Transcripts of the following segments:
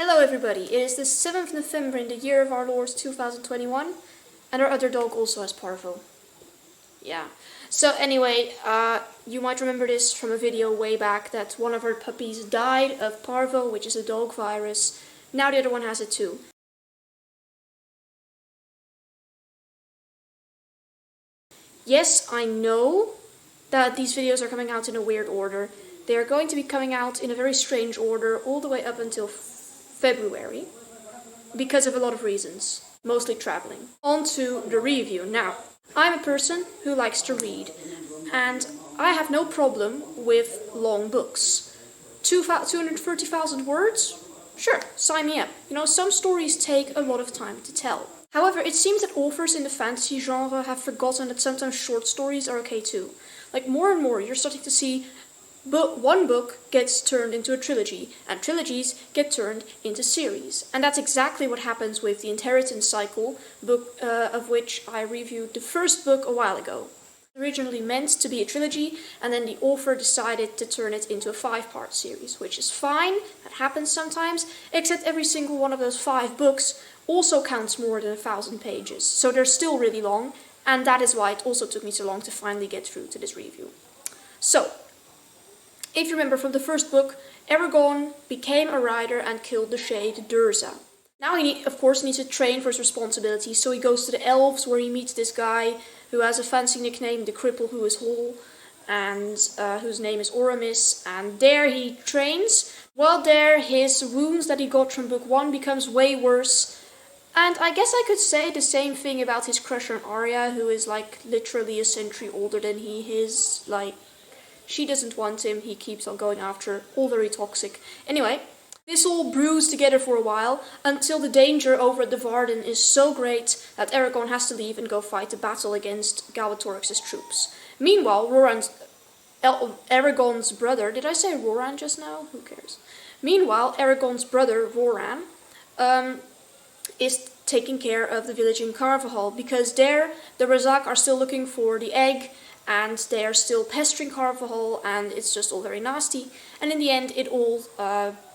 Hello everybody, it is the 7th November in the year of our Lord 2021, and our other dog also has parvo. Yeah. So anyway, you might remember this from a video way back that one of our puppies died of parvo, which is a dog virus. Now the other one has it too. Yes, I know that these videos are coming out in a weird order. They are going to be coming out in a very strange order all the way up until February, because of a lot of reasons, mostly traveling. On to the review. Now, I'm a person who likes to read, and I have no problem with long books. 230,000 words? Sure, sign me up. You know, some stories take a lot of time to tell. However, it seems that authors in the fantasy genre have forgotten that sometimes short stories are okay too. Like, more and more, you're starting to see one book gets turned into a trilogy, and trilogies get turned into series. And that's exactly what happens with the Inheritance Cycle, book of which I reviewed the first book a while ago. Originally meant to be a trilogy, and then the author decided to turn it into a 5-part series, which is fine, that happens sometimes, except every single one of those 5 books also counts more than 1,000 pages, so they're still really long, and that is why it also took me so long to finally get through to this review. So, if you remember from the first book, Eragon became a rider and killed the shade Durza. Now he, of course, needs to train for his responsibilities, so he goes to the Elves, where he meets this guy who has a fancy nickname, the Cripple Who Is Whole, and whose name is Oramis, and there he trains. While there, his wounds that he got from book 1 becomes way worse, and I guess I could say the same thing about his crush on Arya, who is like literally a century older than he is. Like, she doesn't want him, he keeps on going after her, all very toxic. Anyway, this all brews together for a while, until the danger over at the Varden is so great that Eragon has to leave and go fight a battle against Galbatorix's troops. Meanwhile, Eragon's brother, did I say Roran just now? Who cares? Meanwhile, Eragon's brother, Roran, is taking care of the village in Carvajal, because there, the Razak are still looking for the egg, and they are still pestering Carvajal, and it's just all very nasty. And in the end, it all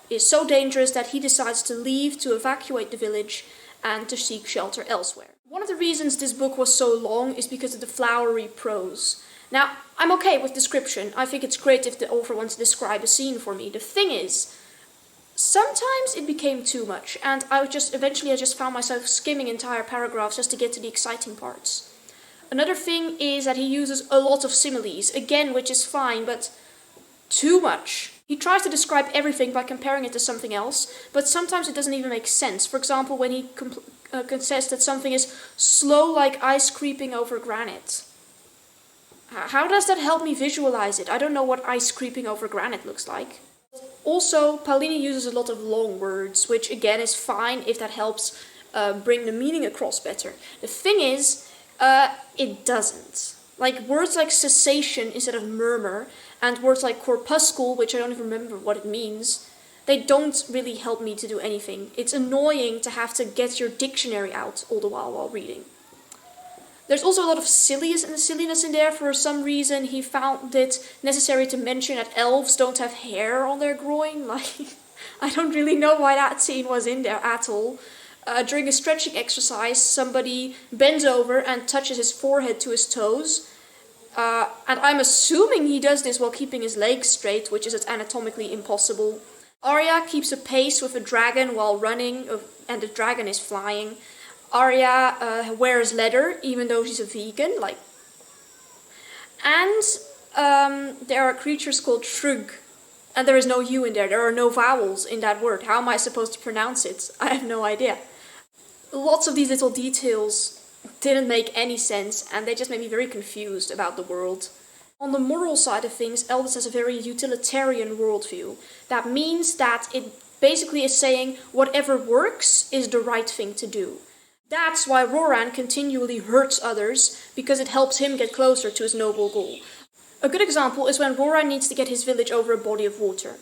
is so dangerous that he decides to leave to evacuate the village and to seek shelter elsewhere. One of the reasons this book was so long is because of the flowery prose. Now, I'm okay with description. I think it's great if the author wants to describe a scene for me. The thing is, sometimes it became too much, and eventually I just found myself skimming entire paragraphs just to get to the exciting parts. Another thing is that he uses a lot of similes, again, which is fine, but too much. He tries to describe everything by comparing it to something else, but sometimes it doesn't even make sense. For example, when he says that something is slow like ice creeping over granite. How does that help me visualize it? I don't know what ice creeping over granite looks like. Also, Paulini uses a lot of long words, which again is fine if that helps bring the meaning across better. The thing is, it doesn't. Like, words like cessation instead of murmur, and words like corpuscle, which I don't even remember what it means, they don't really help me to do anything. It's annoying to have to get your dictionary out all the while reading. There's also a lot of silliness in there. For some reason, he found it necessary to mention that elves don't have hair on their groin. Like, I don't really know why that scene was in there at all. During a stretching exercise, somebody bends over and touches his forehead to his toes. And I'm assuming he does this while keeping his legs straight, which is anatomically impossible. Arya keeps a pace with a dragon while running, and the dragon is flying. Arya wears leather, even though she's a vegan. And there are creatures called Shrug. And there is no U in there. There are no vowels in that word. How am I supposed to pronounce it? I have no idea. Lots of these little details didn't make any sense, and they just made me very confused about the world. On the moral side of things, Eldest has a very utilitarian worldview. That means that it basically is saying whatever works is the right thing to do. That's why Roran continually hurts others, because it helps him get closer to his noble goal. A good example is when Roran needs to get his village over a body of water.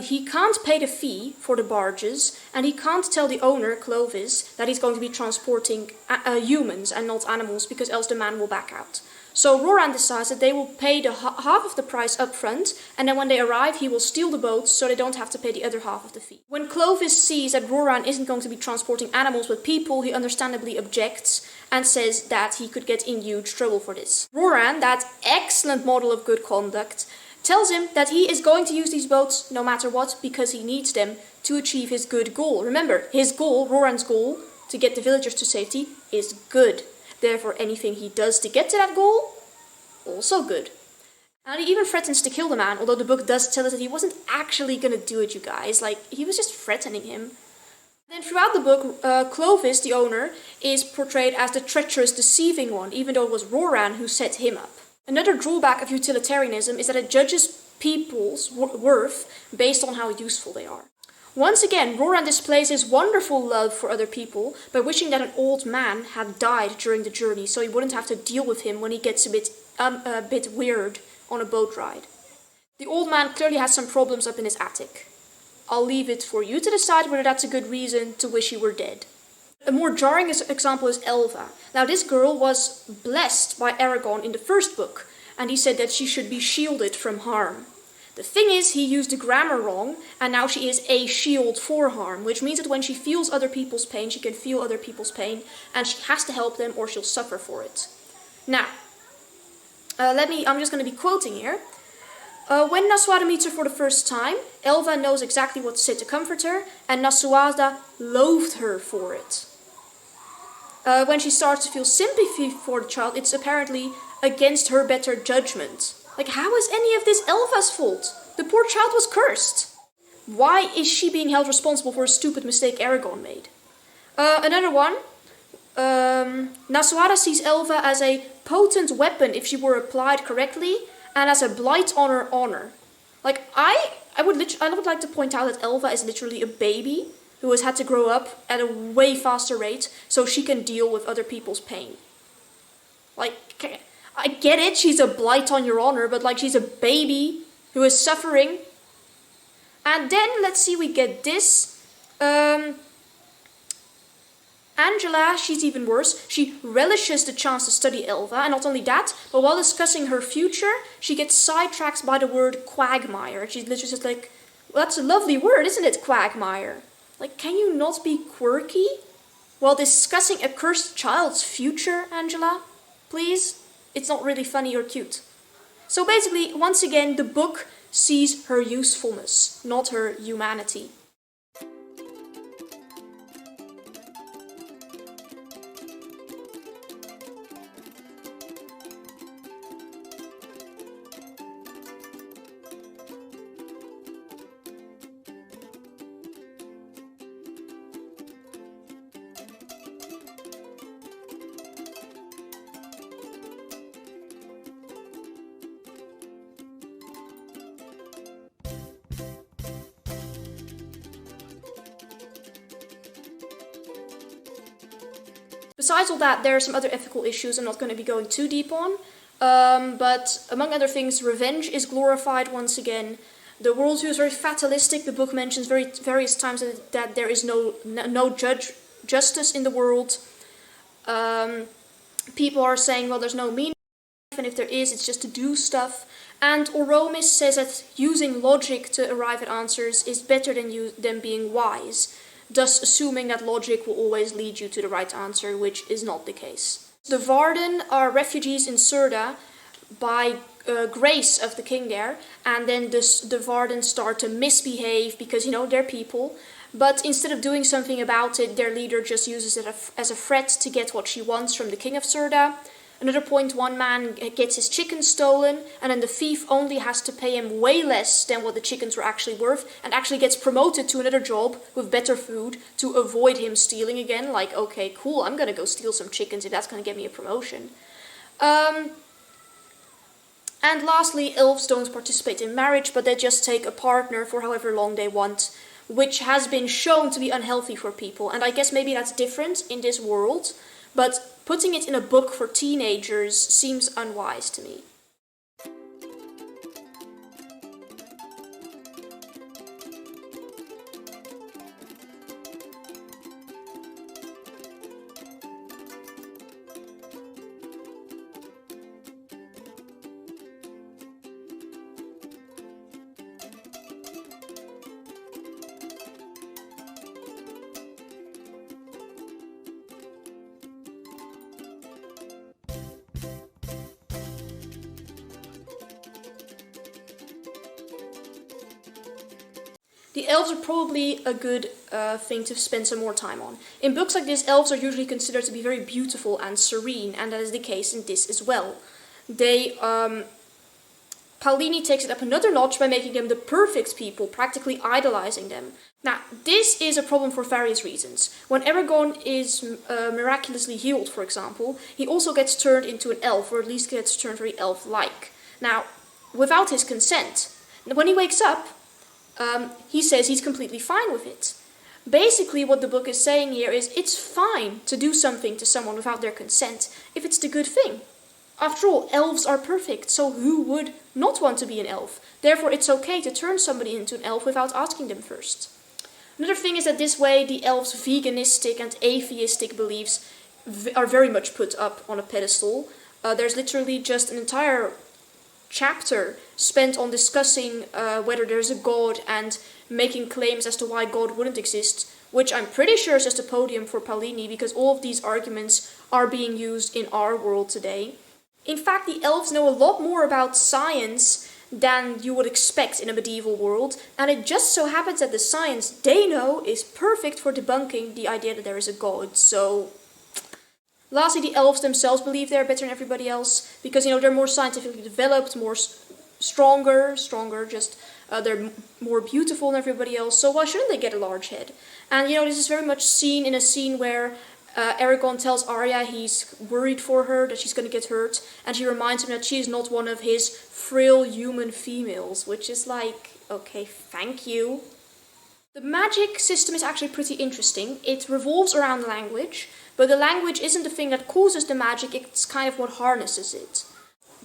He can't pay the fee for the barges, and he can't tell the owner, Clovis, that he's going to be transporting humans and not animals, because else the man will back out. So Roran decides that they will pay the half of the price up front, and then when they arrive he will steal the boats so they don't have to pay the other half of the fee. When Clovis sees that Roran isn't going to be transporting animals but people, he understandably objects and says that he could get in huge trouble for this. Roran, that excellent model of good conduct, tells him that he is going to use these boats no matter what because he needs them to achieve his good goal. Remember, his goal, Roran's goal, to get the villagers to safety, is good. Therefore, anything he does to get to that goal, also good. And he even threatens to kill the man, although the book does tell us that he wasn't actually gonna do it, you guys. Like, he was just threatening him. Then throughout the book, Clovis, the owner, is portrayed as the treacherous, deceiving one, even though it was Roran who set him up. Another drawback of utilitarianism is that it judges people's worth based on how useful they are. Once again, Roran displays his wonderful love for other people by wishing that an old man had died during the journey so he wouldn't have to deal with him when he gets a bit weird on a boat ride. The old man clearly has some problems up in his attic. I'll leave it for you to decide whether that's a good reason to wish he were dead. A more jarring example is Elva. Now this girl was blessed by Aragon in the first book, and he said that she should be shielded from harm. The thing is, he used the grammar wrong, and now she is a shield for harm, which means that when she feels other people's pain, she can feel other people's pain, and she has to help them or she'll suffer for it. Now, I'm just going to be quoting here. When Nasuada meets her for the first time, Elva knows exactly what to say to comfort her, and Nasuada loathed her for it. When she starts to feel sympathy for the child, it's apparently against her better judgment. Like, how is any of this Elva's fault? The poor child was cursed. Why is she being held responsible for a stupid mistake Aragon made? Another one. Nasuada sees Elva as a potent weapon if she were applied correctly, and as a blight on her honor. Like, I would like to point out that Elva is literally a baby who has had to grow up at a way faster rate so she can deal with other people's pain. Like, I get it, she's a blight on your honor, but like, she's a baby who is suffering. And then, let's see, we get this. Angela, she's even worse. She relishes the chance to study Elva, and not only that, but while discussing her future, she gets sidetracked by the word quagmire. She's literally just like, well, that's a lovely word, isn't it, quagmire? Like, can you not be quirky while discussing a cursed child's future, Angela? Please? It's not really funny or cute. So basically, once again, the book sees her usefulness, not her humanity. Besides all that, there are some other ethical issues I'm not going to be going too deep on, but among other things, revenge is glorified once again. The worldview is very fatalistic. The book mentions various times that there is no justice in the world. People are saying, well, there's no meaning, and if there is, it's just to do stuff. And Oromis says that using logic to arrive at answers is better than being wise, thus assuming that logic will always lead you to the right answer, which is not the case. The Varden are refugees in Surda by grace of the king there, and then the Varden start to misbehave because, they're people. But instead of doing something about it, their leader just uses it as a threat to get what she wants from the king of Surda. Another point, one man gets his chicken stolen, and then the thief only has to pay him way less than what the chickens were actually worth, and actually gets promoted to another job with better food to avoid him stealing again. Like, okay, cool, I'm gonna go steal some chickens if that's gonna get me a promotion. And lastly, elves don't participate in marriage, but they just take a partner for however long they want, which has been shown to be unhealthy for people. And I guess maybe that's different in this world, but putting it in a book for teenagers seems unwise to me. The elves are probably a good thing to spend some more time on. In books like this, elves are usually considered to be very beautiful and serene, and that is the case in this as well. Paulini takes it up another notch by making them the perfect people, practically idolizing them. Now, this is a problem for various reasons. When Aragorn is miraculously healed, for example, he also gets turned into an elf, or at least gets turned very elf-like. Now, without his consent. When he wakes up, he says he's completely fine with it. Basically, what the book is saying here is it's fine to do something to someone without their consent if it's the good thing. After all, elves are perfect, so who would not want to be an elf? Therefore, it's okay to turn somebody into an elf without asking them first. Another thing is that this way, the elves' veganistic and atheistic beliefs are very much put up on a pedestal. There's literally just an entire chapter spent on discussing whether there's a god and making claims as to why God wouldn't exist, which I'm pretty sure is just a podium for Paulini, because all of these arguments are being used in our world today. In fact, the elves know a lot more about science than you would expect in a medieval world, and it just so happens that the science they know is perfect for debunking the idea that there is a god. So, lastly, the elves themselves believe they're better than everybody else, because, they're more scientifically developed, more stronger, they're more beautiful than everybody else, so why shouldn't they get a large head? And, this is very much seen in a scene where Aragorn tells Arya he's worried for her, that she's going to get hurt, and she reminds him that she is not one of his frail human females, which is like, okay, thank you. The magic system is actually pretty interesting. It revolves around language, but the language isn't the thing that causes the magic, it's kind of what harnesses it.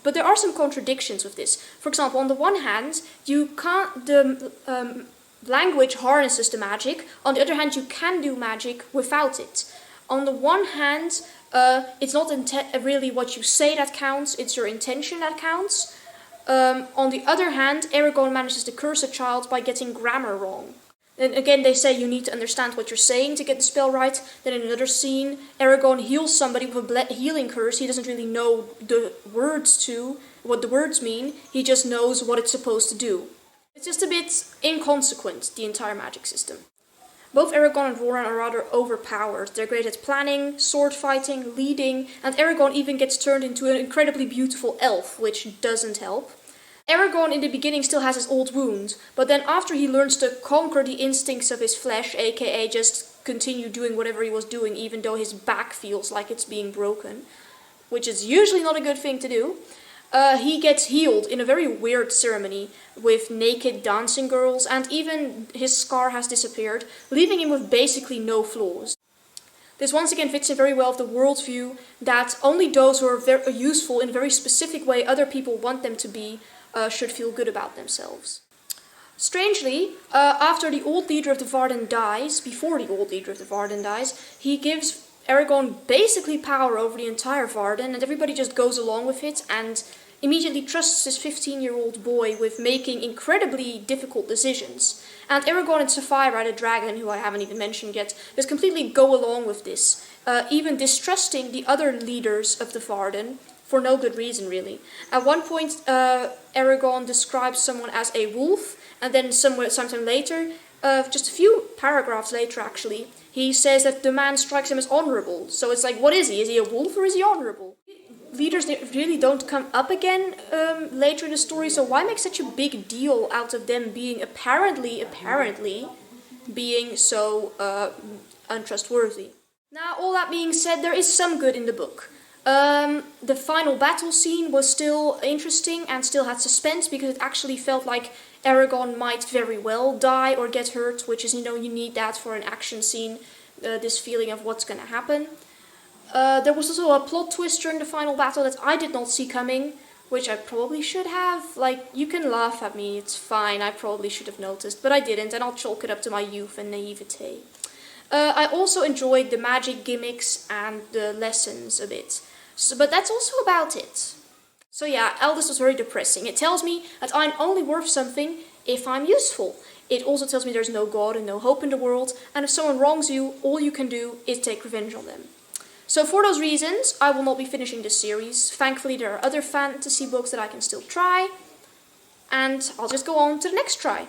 But there are some contradictions with this. For example, on the one hand, language harnesses the magic. On the other hand, you can do magic without it. On the one hand, it's not really what you say that counts, it's your intention that counts. On the other hand, Aragorn manages to curse a child by getting grammar wrong. And again, they say you need to understand what you're saying to get the spell right. Then in another scene, Aragorn heals somebody with a healing curse. He doesn't really know what the words mean. He just knows what it's supposed to do. It's just a bit inconsequent, the entire magic system. Both Aragorn and Roran are rather overpowered. They're great at planning, sword fighting, leading, and Aragorn even gets turned into an incredibly beautiful elf, which doesn't help. Aragorn in the beginning still has his old wound, but then after he learns to conquer the instincts of his flesh, aka just continue doing whatever he was doing even though his back feels like it's being broken, which is usually not a good thing to do, he gets healed in a very weird ceremony with naked dancing girls, and even his scar has disappeared, leaving him with basically no flaws. This once again fits in very well with the worldview that only those who are very useful in a very specific way other people want them to be should feel good about themselves. Strangely, after the old leader of the Varden dies, he gives Aragorn basically power over the entire Varden, and everybody just goes along with it and immediately trusts this 15-year-old boy with making incredibly difficult decisions. And Aragorn and Saphira, the dragon, who I haven't even mentioned yet, just completely go along with this, even distrusting the other leaders of the Varden, for no good reason, really. At one point, Aragorn describes someone as a wolf, and then sometime later, just a few paragraphs later actually, he says that the man strikes him as honorable. So it's like, what is he? Is he a wolf or is he honorable? Leaders really don't come up again later in the story, so why make such a big deal out of them being apparently being so untrustworthy? Now, all that being said, there is some good in the book. The final battle scene was still interesting and still had suspense because it actually felt like Aragorn might very well die or get hurt, which is, you need that for an action scene, this feeling of what's going to happen. There was also a plot twist during the final battle that I did not see coming, which I probably should have. You can laugh at me, it's fine, I probably should have noticed, but I didn't, and I'll chalk it up to my youth and naivete. I also enjoyed the magic gimmicks and the lessons a bit. But that's also about it. So yeah, Eldest was very depressing. It tells me that I'm only worth something if I'm useful. It also tells me there's no God and no hope in the world, and if someone wrongs you, all you can do is take revenge on them. So for those reasons, I will not be finishing this series. Thankfully, there are other fantasy books that I can still try, and I'll just go on to the next try.